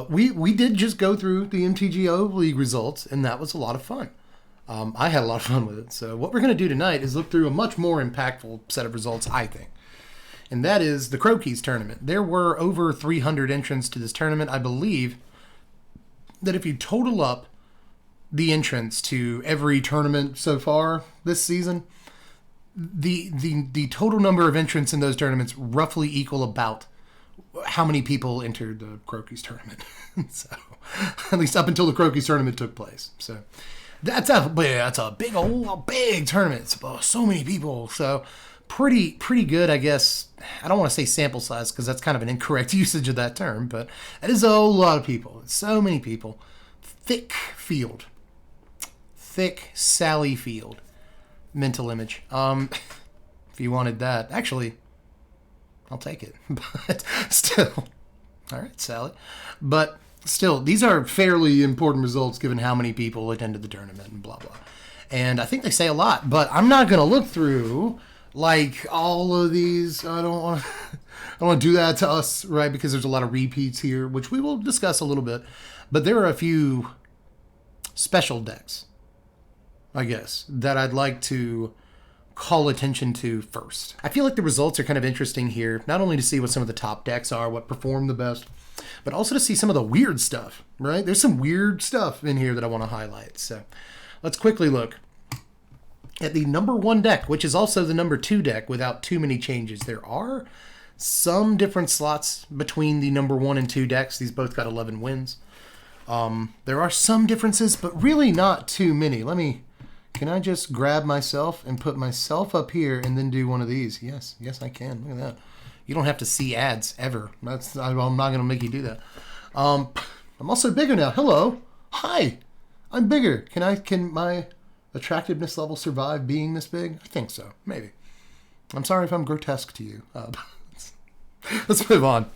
We did just go through the MTGO League results, and that was a lot of fun. I had a lot of fun with it. So what we're going to do tonight is look through a much more impactful set of results, I think. And that is the Crokeyz tournament. There were over 300 entrants to this tournament. I believe that if you total up the entrants to every tournament so far this season, the total number of entrants in those tournaments roughly equal about how many people entered the Crokeyz tournament. So, at least up until the Crokeyz tournament took place. So that's a big tournament. It's so many people. So pretty good, I guess. I don't want to say sample size because that's kind of an incorrect usage of that term, but that is a whole lot of people. It's so many people. Thick field. Thick Sally field. Mental image. If you wanted that. Actually, I'll take it. But still. All right, Sally. But still, these are fairly important results given how many people attended the tournament and blah, blah. And I think they say a lot, but I'm not going to look through, like, all of these. I don't want to do that to us, right? Because there's a lot of repeats here, which we will discuss a little bit. But there are a few special decks, I guess, that I'd like to call attention to first. I feel like the results are kind of interesting here, not only to see what some of the top decks are, what perform the best, but also to see some of the weird stuff, right? There's some weird stuff in here that I want to highlight. So let's quickly look at the number 1 deck, which is also the number 2 deck without too many changes. There are some different slots between the number 1 and 2 decks. These both got 11 wins. There are some differences, but really not too many. Can I just grab myself and put myself up here and then do one of these? Yes, I can. Look at that. You don't have to see ads ever. I'm not going to make you do that. I'm also bigger now. Hello. Hi. I'm bigger. Can my attractiveness level survive being this big? I think so. Maybe. I'm sorry if I'm grotesque to you. Let's move on.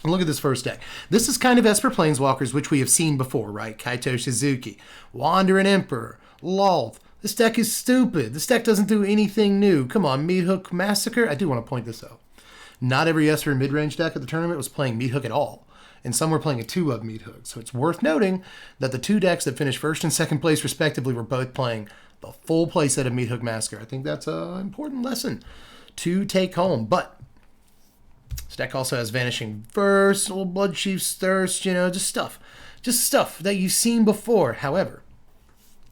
Look at this first deck. This is kind of Esper Planeswalkers, which we have seen before, right? Kaito Shizuki, Wandering Emperor, Lolth. This deck is stupid. This deck doesn't do anything new. Come on, Meathook Massacre. I do want to point this out. Not every Esper Midrange deck at the tournament was playing Meathook at all. And some were playing a 2-of Meathook. So it's worth noting that the 2 decks that finished first and second place respectively were both playing the full playset of Meathook Massacre. I think that's an important lesson to take home. But this deck also has Vanishing Verse, Old Bloodchief's Thirst, just stuff that you've seen before. However,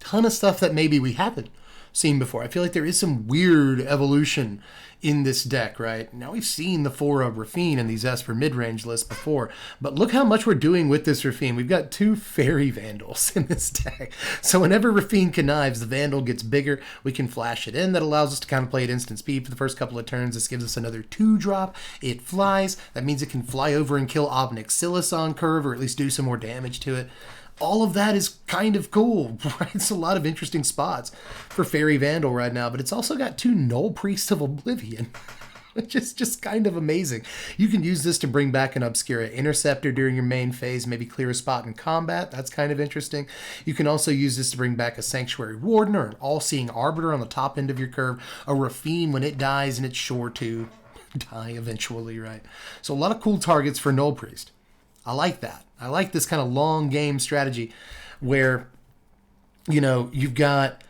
ton of stuff that maybe we haven't seen before. I feel like there is some weird evolution in this deck, right? Now we've seen the 4-of Rafine in these Esper mid-range lists before, but look how much we're doing with this Rafine. We've got 2 Fairy Vandals in this deck. So whenever Rafine connives, the Vandal gets bigger. We can flash it in. That allows us to kind of play at instant speed for the first couple of turns. This gives us another 2-drop. It flies. That means it can fly over and kill Obnixilis on curve, or at least do some more damage to it. All of that is kind of cool, right? It's a lot of interesting spots for Fairy Vandal right now, but it's also got 2 Null Priests of Oblivion, which is just kind of amazing. You can use this to bring back an Obscura Interceptor during your main phase, maybe clear a spot in combat. That's kind of interesting. You can also use this to bring back a Sanctuary Warden or an All-Seeing Arbiter on the top end of your curve, a Rafine when it dies, and it's sure to die eventually, right? So a lot of cool targets for Null Priest. I like that. I like this kind of long game strategy where, you've got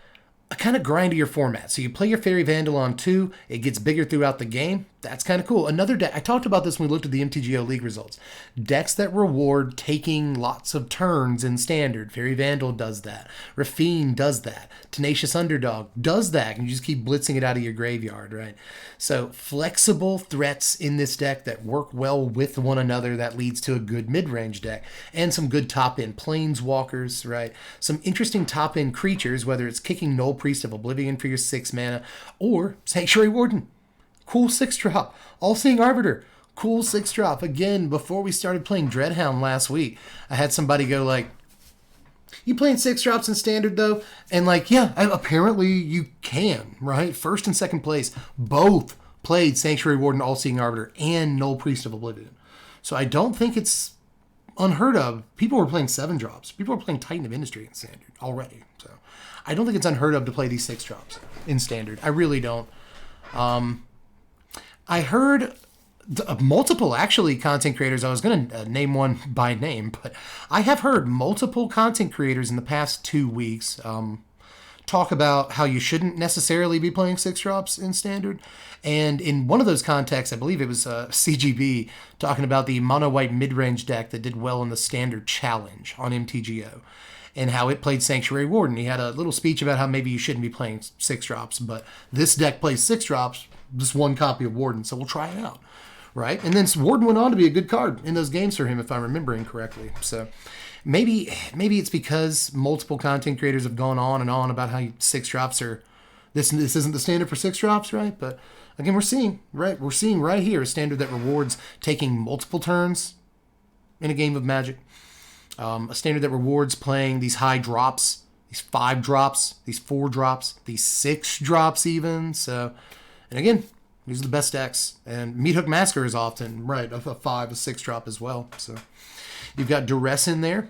a kind of grindier format. So you play your Fairy Vandal on 2, it gets bigger throughout the game. That's kind of cool. Another deck, I talked about this when we looked at the MTGO League results. Decks that reward taking lots of turns in Standard. Fairy Vandal does that. Rafine does that. Tenacious Underdog does that. And you just keep blitzing it out of your graveyard, right? So flexible threats in this deck that work well with one another. That leads to a good mid-range deck. And some good top-end Planeswalkers, right? Some interesting top-end creatures, whether it's kicking Null Priest of Oblivion for your 6 mana or Sanctuary Warden. Cool 6-drop. All-Seeing Arbiter. Cool 6-drop. Again, before we started playing Dreadhound last week, I had somebody go like, you playing 6-drops in Standard though? And yeah, apparently you can, right? First and second place, both played Sanctuary Warden, All-Seeing Arbiter, and Null Priest of Oblivion. So I don't think it's unheard of. People were playing 7-drops. People were playing Titan of Industry in Standard already. So I don't think it's unheard of to play these 6-drops in Standard. I really don't. I heard multiple actually content creators. I was going to name one by name, but I have heard multiple content creators in the past 2 weeks talk about how you shouldn't necessarily be playing 6-drops in Standard. And in one of those contexts, I believe it was CGB talking about the mono white mid-range deck that did well in the Standard Challenge on MTGO and how it played Sanctuary Warden. He had a little speech about how maybe you shouldn't be playing 6-drops, but this deck plays 6-drops, just one copy of Warden, so we'll try it out. Right? And then Warden went on to be a good card in those games for him, if I'm remembering correctly. So maybe it's because multiple content creators have gone on and on about how 6-drops are this isn't the standard for 6-drops, right? But again, we're seeing right here a standard that rewards taking multiple turns in a game of Magic. A standard that rewards playing these high drops, these 5 drops, these 4 drops, these 6 drops even. So, and again, these are the best decks. And Meathook Massacre is often, right, a 5, a 6 drop as well. So you've got Duress in there.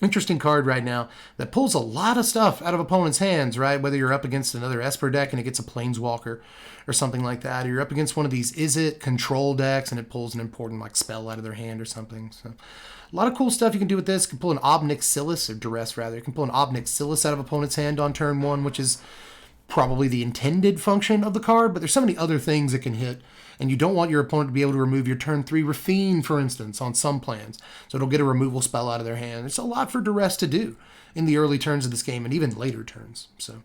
Interesting card right now that pulls a lot of stuff out of opponents' hands, right? Whether you're up against another Esper deck and it gets a Planeswalker or something like that, or you're up against one of these Izzet control decks and it pulls an important like spell out of their hand or something. So a lot of cool stuff you can do with this. You can pull an Obnixilis, or Duress rather. You can pull an Obnixilis out of opponent's hand on turn 1, which is probably the intended function of the card, but there's so many other things it can hit, and you don't want your opponent to be able to remove your turn 3 Rafine, for instance, on some plans. So it'll get a removal spell out of their hand. There's a lot for Duress to do in the early turns of this game, and even later turns. So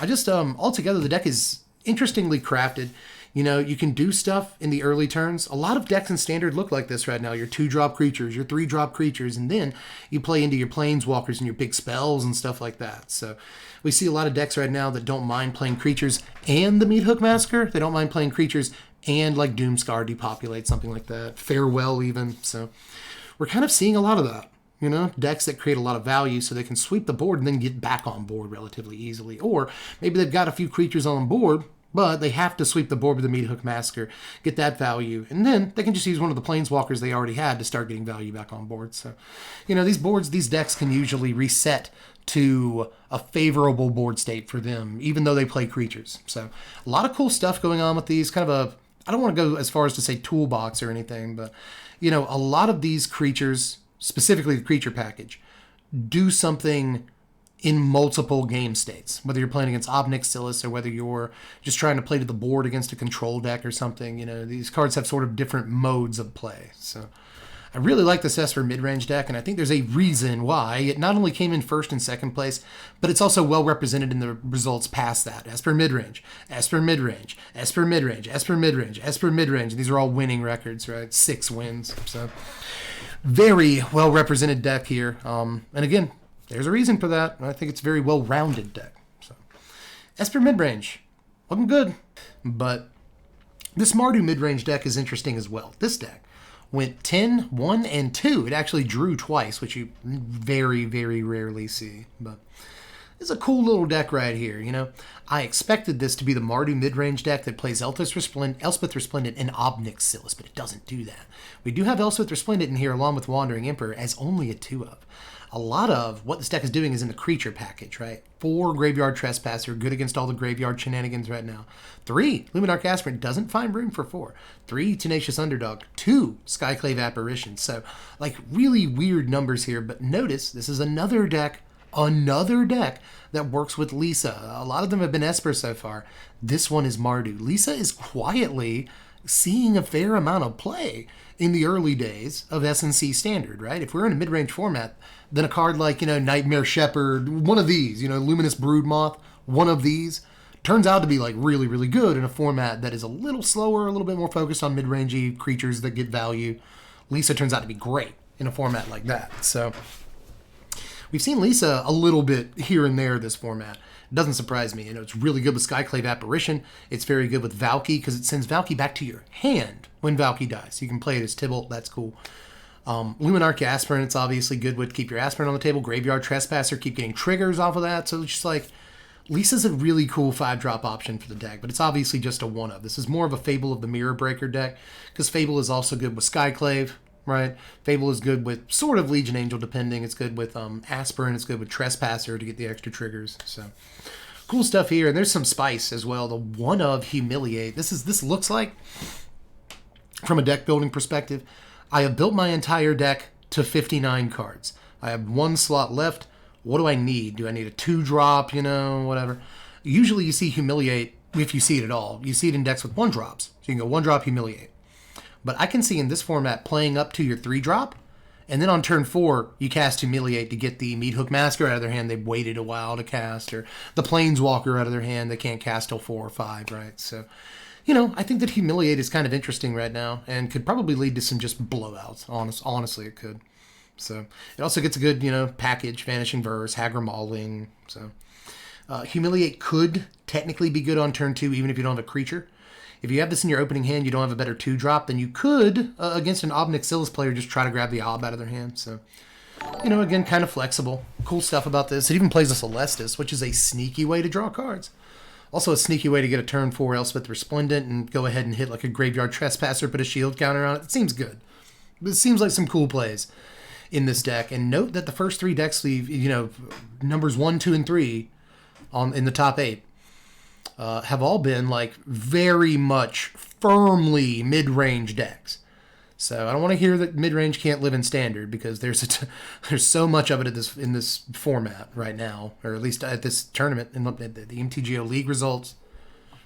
I just, altogether, the deck is interestingly crafted. You know, you can do stuff in the early turns. A lot of decks in Standard look like this right now. Your 2-drop creatures, your 3-drop creatures, and then you play into your Planeswalkers and your big spells and stuff like that. So we see a lot of decks right now that don't mind playing creatures and the Meathook Massacre. They don't mind playing creatures and like Doomscar Depopulate, something like that. Farewell even. So we're kind of seeing a lot of that. You know, decks that create a lot of value so they can sweep the board and then get back on board relatively easily. Or maybe they've got a few creatures on board, but they have to sweep the board with the Meathook Massacre, get that value, and then they can just use one of the Planeswalkers they already had to start getting value back on board. So, you know, these decks can usually reset to a favorable board state for them, even though they play creatures. So a lot of cool stuff going on with these. Kind of I don't want to go as far as to say toolbox or anything, but, you know, a lot of these creatures, specifically the creature package, do something in multiple game states, whether you're playing against Obnixilis or whether you're just trying to play to the board against a control deck or something. You know, these cards have sort of different modes of play. So I really like this Esper midrange deck, and I think there's a reason why it not only came in first and second place, but it's also well represented in the results past that. Esper midrange, Esper midrange, Esper midrange, Esper midrange, Esper midrange. These are all winning records, right? 6 wins. So very well represented deck here. And again, there's a reason for that. I think it's a very well-rounded deck. So, Esper midrange, looking good. But this Mardu midrange deck is interesting as well. This deck went 10, 1, and 2. It actually drew twice, which you very, very rarely see. But it's a cool little deck right here, you know. I expected this to be the Mardu midrange deck that plays Elspeth Resplendent and Obnixilis, but it doesn't do that. We do have Elspeth Resplendent in here along with Wandering Emperor as only a 2 of. A lot of what this deck is doing is in the creature package, right? 4 Graveyard Trespasser, good against all the graveyard shenanigans right now. 3 Luminarch Aspirant, doesn't find room for 4. 3 Tenacious Underdog. 2 Skyclave Apparition. So, like, really weird numbers here, but notice this is another deck that works with Lisa. A lot of them have been Esper so far. This one is Mardu. Lisa is quietly seeing a fair amount of play in the early days of SNC Standard, right? If we're in a mid-range format, then a card like, you know, Nightmare Shepherd, one of these, you know, Luminous Broodmoth, one of these, turns out to be like really, really good in a format that is a little slower, a little bit more focused on mid-rangey creatures that get value. Lisa turns out to be great in a format like that. So we've seen Lisa a little bit here and there this format. It doesn't surprise me. You know, it's really good with Skyclave Apparition. It's very good with Valky because it sends Valky back to your hand when Valky dies. You can play it as Tibalt. That's cool. Luminarch Aspirant, it's obviously good with keep your Aspirant on the table. Graveyard Trespasser, keep getting triggers off of that. So it's just like, Lisa's a really cool 5-drop option for the deck, but it's obviously just a 1-of. This is more of a Fable of the Mirror Breaker deck because Fable is also good with Skyclave, right? Fable is good with sort of Legion Angel depending. It's good with Aspirant. It's good with Trespasser to get the extra triggers. So cool stuff here. And there's some spice as well. The 1-of Humiliate. This looks like from a deck building perspective, I have built my entire deck to 59 cards. I have one slot left. What do I need? Do I need a 2-drop, you know, whatever? Usually you see Humiliate, if you see it at all. You see it in decks with 1-drops. So you can go 1-drop, Humiliate. But I can see in this format playing up to your 3-drop, and then on turn 4, you cast Humiliate to get the Meathook Masker out of their hand. They've waited a while to cast, or the Planeswalker out of their hand. They can't cast till 4 or 5, right? So, you know, I think that Humiliate is kind of interesting right now and could probably lead to some just blowouts. Honestly, it could. So it also gets a good, you know, package, Vanishing Verse, Hagra Mauling. So Humiliate could technically be good on turn 2, even if you don't have a creature. If you have this in your opening hand, you don't have a better 2-drop, then you could, against an Ob Nixilis player, just try to grab the Ob out of their hand. So, you know, again, kind of flexible. Cool stuff about this. It even plays a Celestis, which is a sneaky way to draw cards. Also a sneaky way to get a turn 4 Elspeth Resplendent and go ahead and hit like a Graveyard Trespasser, put a shield counter on it. It seems good. It seems like some cool plays in this deck. And note that the first 3 decks leave, you know, numbers 1, 2, and 3 in the top 8 have all been like very much firmly mid-range decks. So I don't want to hear that mid-range can't live in Standard, because there's so much of it in this format right now, or at least at this tournament, and the MTGO League results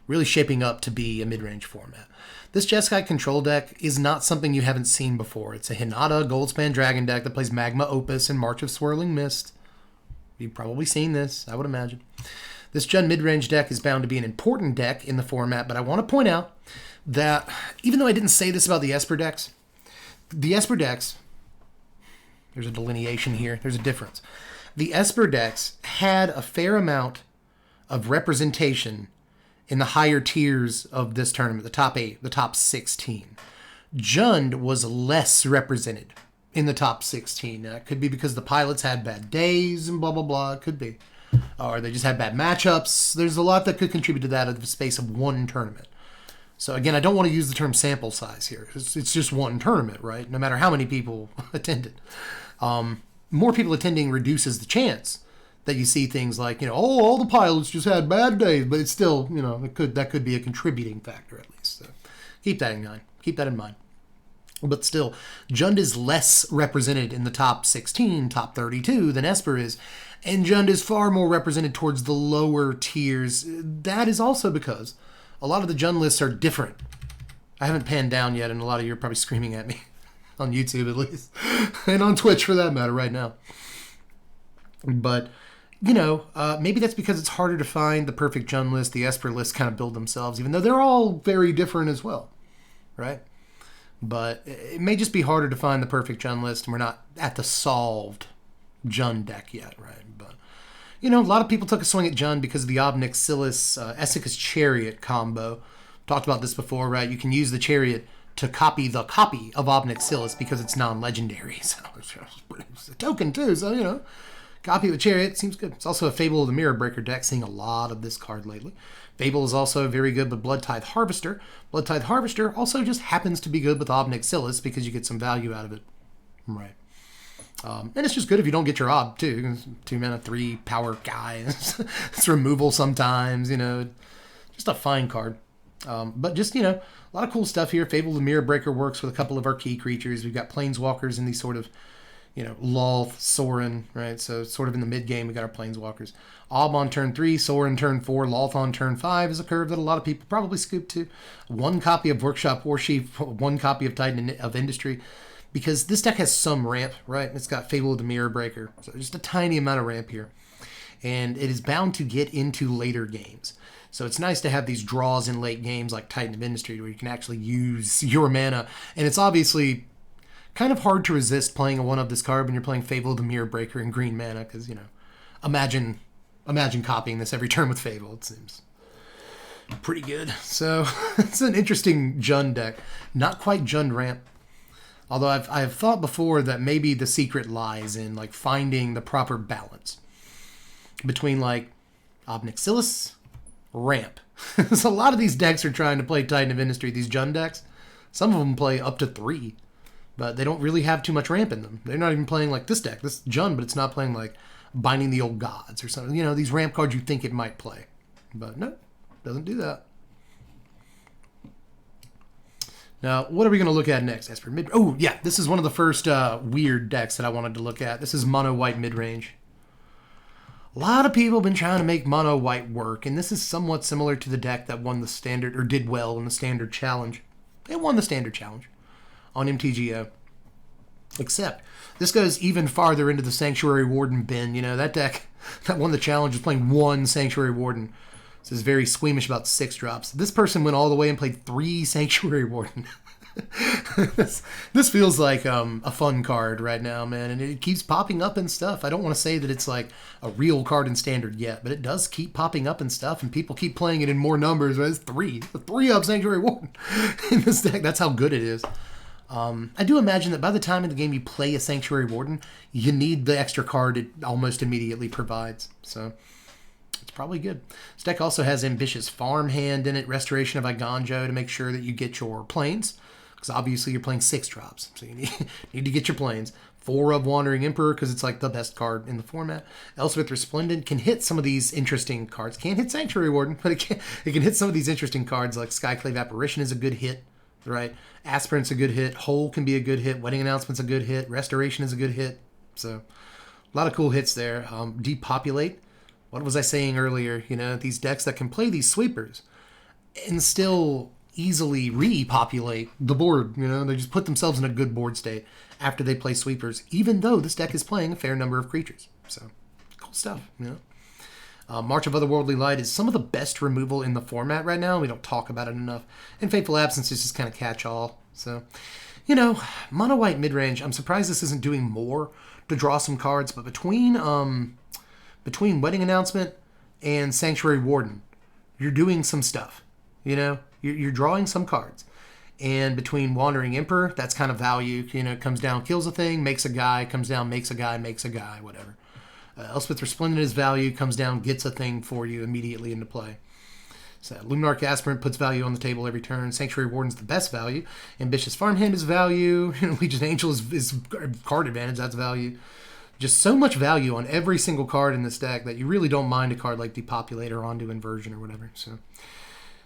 really shaping up to be a mid-range format. This Jeskai control deck is not something you haven't seen before. It's a Hinata Goldspan Dragon deck that plays Magma Opus and March of Swirling Mist. You've probably seen this, I would imagine. This Jund mid-range deck is bound to be an important deck in the format, but I want to point out that even though I didn't say this about the Esper decks, there's a delineation here, there's a difference. The Esper decks had a fair amount of representation in the higher tiers of this tournament, the top 8, the top 16. Jund was less represented in the top 16. Now, it could be because the pilots had bad days and blah, blah, blah. It could be. Or they just had bad matchups. There's a lot that could contribute to that in the space of one tournament. So again, I don't want to use the term sample size here. It's just one tournament, right? No matter how many people attended. More people attending reduces the chance that you see things like, you know, oh, all the pilots just had bad days, but it's still, you know, that could be a contributing factor at least. So keep that in mind. Keep that in mind. But still, Jund is less represented in the top 16, top 32 than Esper is, and Jund is far more represented towards the lower tiers. That is also because a lot of the Jund lists are different. I haven't panned down yet, and a lot of you are probably screaming at me, on YouTube at least, and on Twitch for that matter right now. But, you know, maybe that's because it's harder to find the perfect Jund list. The Esper lists kind of build themselves, even though they're all very different as well, right? But it may just be harder to find the perfect Jund list, and we're not at the solved Jund deck yet, right? But, you know, a lot of people took a swing at Jund because of the Ob Nixilis Esika's Chariot combo. Talked about this before, right? You can use the Chariot to copy the copy of Ob Nixilis because it's non-legendary. So it's a token too, so, you know, copy of the Chariot seems good. It's also a Fable of the Mirror Breaker deck, seeing a lot of this card lately. Fable is also very good with Bloodtithe Harvester. Bloodtithe Harvester also just happens to be good with Ob Nixilis because you get some value out of it. Right. And it's just good if you don't get your Ob, too. 2 mana, 3 power guy. It's removal sometimes, you know. Just a fine card. But just, you know, a lot of cool stuff here. Fable of the Mirror Breaker works with a couple of our key creatures. We've got Planeswalkers in these sort of, you know, Lolth, Sorin, right? So sort of in the mid-game, we got our Planeswalkers. Ob on turn 3, Sorin turn 4, Lolth on turn 5 is a curve that a lot of people probably scoop to. 1 copy of Workshop Warsheep, 1 copy of Titan of Industry, because this deck has some ramp, right? It's got Fable of the Mirror Breaker, so just a tiny amount of ramp here. And it is bound to get into later games. So it's nice to have these draws in late games like Titan of Industry where you can actually use your mana. And it's obviously kind of hard to resist playing a one of this card when you're playing Fable of the Mirror Breaker in green mana, because, you know, imagine copying this every turn with Fable. It seems pretty good. So it's an interesting Jund deck. Not quite Jund ramp. Although I've thought before that maybe the secret lies in like finding the proper balance between like Ob Nixilis, ramp. So a lot of these decks are trying to play Titan of Industry, these Jund decks. Some of them play up to 3, but they don't really have too much ramp in them. They're not even playing like this deck, this Jund, but it's not playing like Binding the Old Gods or something. You know, these ramp cards you think it might play. But no, doesn't do that. Now, what are we going to look at next? Esper mid. Oh, yeah, this is one of the first weird decks that I wanted to look at. This is mono white mid-range. A lot of people have been trying to make mono white work, and this is somewhat similar to the deck that won the standard, or did well in the standard challenge. It won the standard challenge on MTGO. Except, this goes even farther into the Sanctuary Warden bin. You know, that deck that won the challenge was playing 1 Sanctuary Warden. So it's very squeamish about 6 drops. This person went all the way and played 3 Sanctuary Warden. this feels like a fun card right now, man. And it keeps popping up and stuff. I don't want to say that it's like a real card in Standard yet, but it does keep popping up and stuff. And people keep playing it in more numbers. It's 3-up Sanctuary Warden in this deck. That's how good it is. I do imagine that by the time in the game you play a Sanctuary Warden, you need the extra card it almost immediately provides. So it's probably good. This deck also has Ambitious Farmhand in it, Restoration of Iganjo to make sure that you get your planes. Because obviously you're playing 6 drops, so you need to get your planes. 4 of Wandering Emperor, because it's like the best card in the format. Elspeth Resplendent can hit some of these interesting cards. Can't hit Sanctuary Warden, but it can hit some of these interesting cards, like Skyclave Apparition is a good hit. Right, Aspirant's a good hit. Hole can be a good hit. Wedding Announcement's a good hit. Restoration is a good hit. So, a lot of cool hits there. Depopulate. What was I saying earlier? You know, these decks that can play these sweepers and still easily repopulate the board. You know, they just put themselves in a good board state after they play sweepers, even though this deck is playing a fair number of creatures. So, cool stuff. You know. March of Otherworldly Light is some of the best removal in the format right now. We don't talk about it enough. And Fateful Absence is just kind of catch-all. So, you know, mono white mid-range, I'm surprised this isn't doing more to draw some cards. But between Wedding Announcement and Sanctuary Warden, you're doing some stuff. You know, you're drawing some cards. And between Wandering Emperor, that's kind of value. You know, comes down, kills a thing, makes a guy, comes down, makes a guy, whatever. Elspeth Resplendent is value, comes down, gets a thing for you immediately into play. So Luminarch Aspirant puts value on the table every turn. Sanctuary Warden's the best value. Ambitious Farmhand is value. Legion Angel is card advantage, that's value. Just so much value on every single card in this deck that you really don't mind a card like Depopulate or Onto Inversion or whatever. So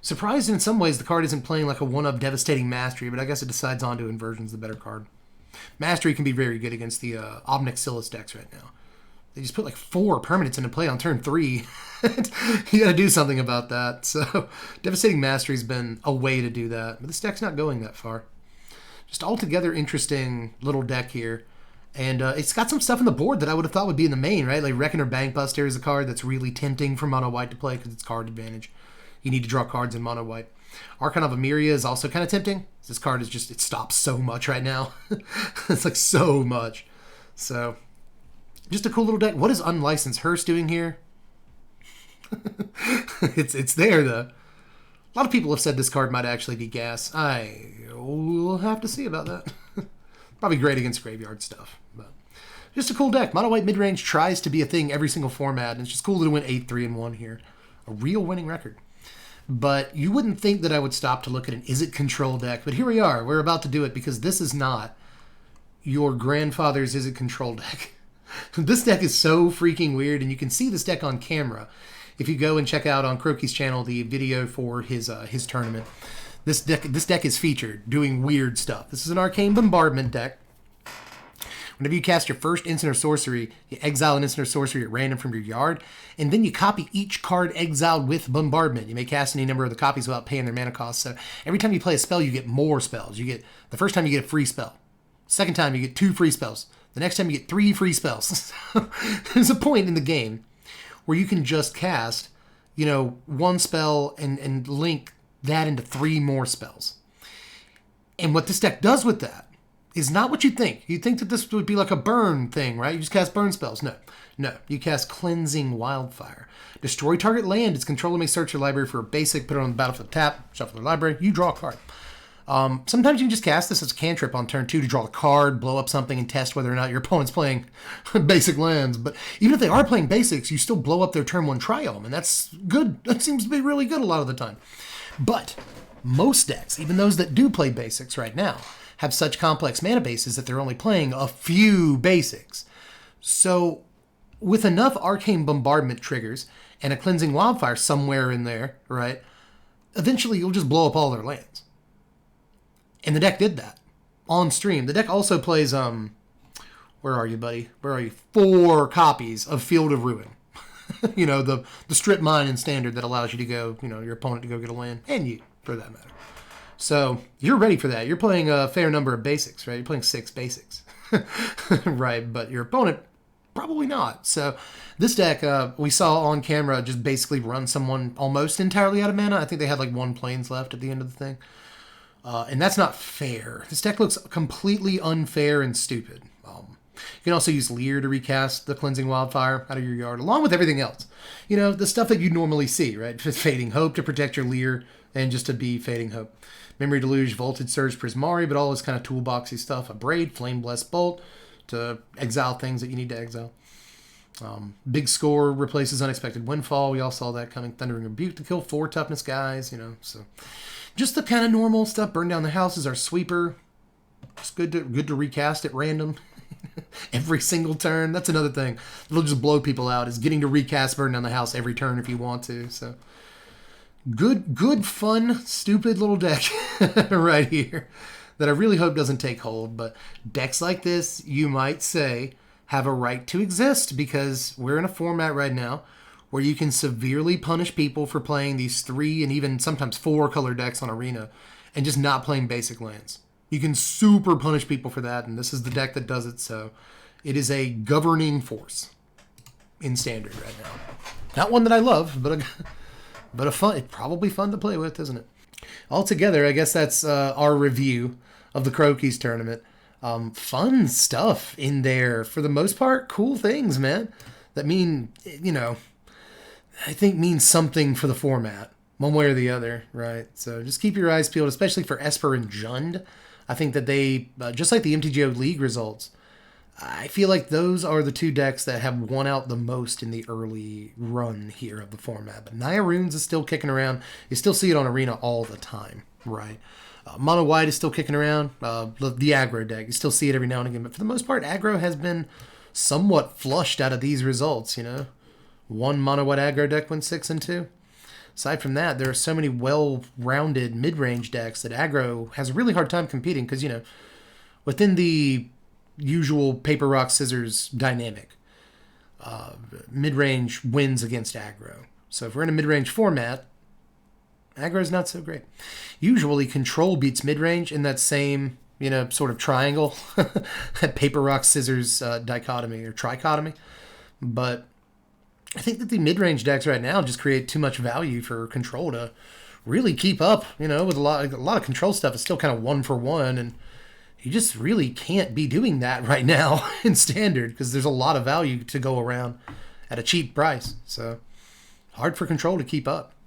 surprised in some ways the card isn't playing like a 1-up Devastating Mastery, but I guess it decides Onto Inversion's the better card. Mastery can be very good against the Obnic Silas decks right now. They just put like 4 permanents into play on turn 3. You gotta do something about that. So, Devastating Mastery's been a way to do that. But this deck's not going that far. Just altogether interesting little deck here. And it's got some stuff on the board that I would have thought would be in the main, right? Like Reckoner Bankbuster is a card that's really tempting for mono white to play because it's card advantage. You need to draw cards in mono white. Archon of Emeria is also kind of tempting. This card is just, it stops so much right now. It's like so much. So, just a cool little deck. What is Unlicensed Hearse doing here? It's there, though. A lot of people have said this card might actually be gas. I will have to see about that. Probably great against graveyard stuff. But just a cool deck. Mono white midrange tries to be a thing every single format, and it's just cool to win 8-3-1 here. A real winning record. But you wouldn't think that I would stop to look at an Izzet control deck, but here we are. We're about to do it because this is not your grandfather's Izzet control deck. This deck is so freaking weird, and you can see this deck on camera if you go and check out on Crokeyz channel the video for his tournament. This deck is featured doing weird stuff. This is an Arcane Bombardment deck. Whenever you cast your first instant or sorcery, you exile an instant or sorcery at random from your yard, and then you copy each card exiled with Bombardment. You may cast any number of the copies without paying their mana cost. So every time you play a spell, you get more spells. The first time you get a free spell. Second time you get 2 free spells. The next time you get 3 free spells. There's a point in the game where you can just cast, 1 spell and link that into 3 more spells. And what this deck does with that is not what you think. You'd think that this would be like a burn thing, right? You just cast burn spells. No. You cast Cleansing Wildfire. Destroy target land. Its controller may search your library for a basic, put it on the battlefield tap, shuffle their library, you draw a card. Sometimes you can just cast this as a cantrip on turn 2 to draw a card, blow up something, and test whether or not your opponent's playing basic lands. But even if they are playing basics, you still blow up their turn 1 Triome, and that's good. That seems to be really good a lot of the time. But most decks, even those that do play basics right now, have such complex mana bases that they're only playing a few basics. So with enough Arcane Bombardment triggers and a Cleansing Wildfire somewhere in there, right, eventually you'll just blow up all their lands. And the deck did that on stream. The deck also plays, where are you, buddy? Where are you? 4 copies of Field of Ruin. You know, the strip mine in Standard that allows you to go, you know, your opponent to go get a land, and you, for that matter. So you're ready for that. You're playing a fair number of basics, right? You're playing 6 basics, right? But your opponent, probably not. So this deck, we saw on camera just basically run someone almost entirely out of mana. I think they had like 1 planes left at the end of the thing. And that's not fair. This deck looks completely unfair and stupid. You can also use Leer to recast the Cleansing Wildfire out of your yard, along with everything else. You know, the stuff that you normally see, right? Just Fading Hope to protect your Leer, and just to be Fading Hope. Memory Deluge, Voltage Surge, Prismari, but all this kind of toolboxy stuff. A Braid, Flame Blessed Bolt to exile things that you need to exile. Big Score replaces Unexpected Windfall. We all saw that coming. Thundering Rebuke to kill 4 toughness guys, you know. So just the kind of normal stuff. Burn Down the House is our sweeper. It's good to recast at random. Every single turn. That's another thing. It'll just blow people out, is getting to recast Burn Down the House every turn if you want to. So good, fun, stupid little deck right here that I really hope doesn't take hold. But decks like this, you might say, have a right to exist, because we're in a format right now where you can severely punish people for playing these 3 and even sometimes 4 color decks on Arena and just not playing basic lands. You can super punish people for that, and this is the deck that does it, so it is a governing force in Standard right now. Not one that I love, but a fun. It's probably fun to play with, isn't it? Altogether, I guess that's our review of the Crokeyz tournament. Fun stuff in there. For the most part, cool things, man. That mean, you know, I think means something for the format, one way or the other, right? So just keep your eyes peeled, especially for Esper and Jund. I think that they, just like the MTGO League results, I feel like those are the 2 decks that have won out the most in the early run here of the format. But Naya Runes is still kicking around. You still see it on Arena all the time, right? Mono White is still kicking around. The aggro deck, you still see it every now and again. But for the most part, aggro has been somewhat flushed out of these results, you know? 1 Mono White aggro deck went 6-2. Aside from that, there are so many well-rounded mid-range decks that aggro has a really hard time competing because, you know, within the usual paper, rock, scissors dynamic, mid-range wins against aggro. So if we're in a mid-range format, aggro is not so great. Usually control beats mid-range in that same, you know, sort of triangle, paper, rock, scissors dichotomy or trichotomy. But I think that the mid-range decks right now just create too much value for control to really keep up, you know, with a lot of control stuff is still kind of 1-for-1, and you just really can't be doing that right now in Standard because there's a lot of value to go around at a cheap price. So hard for control to keep up.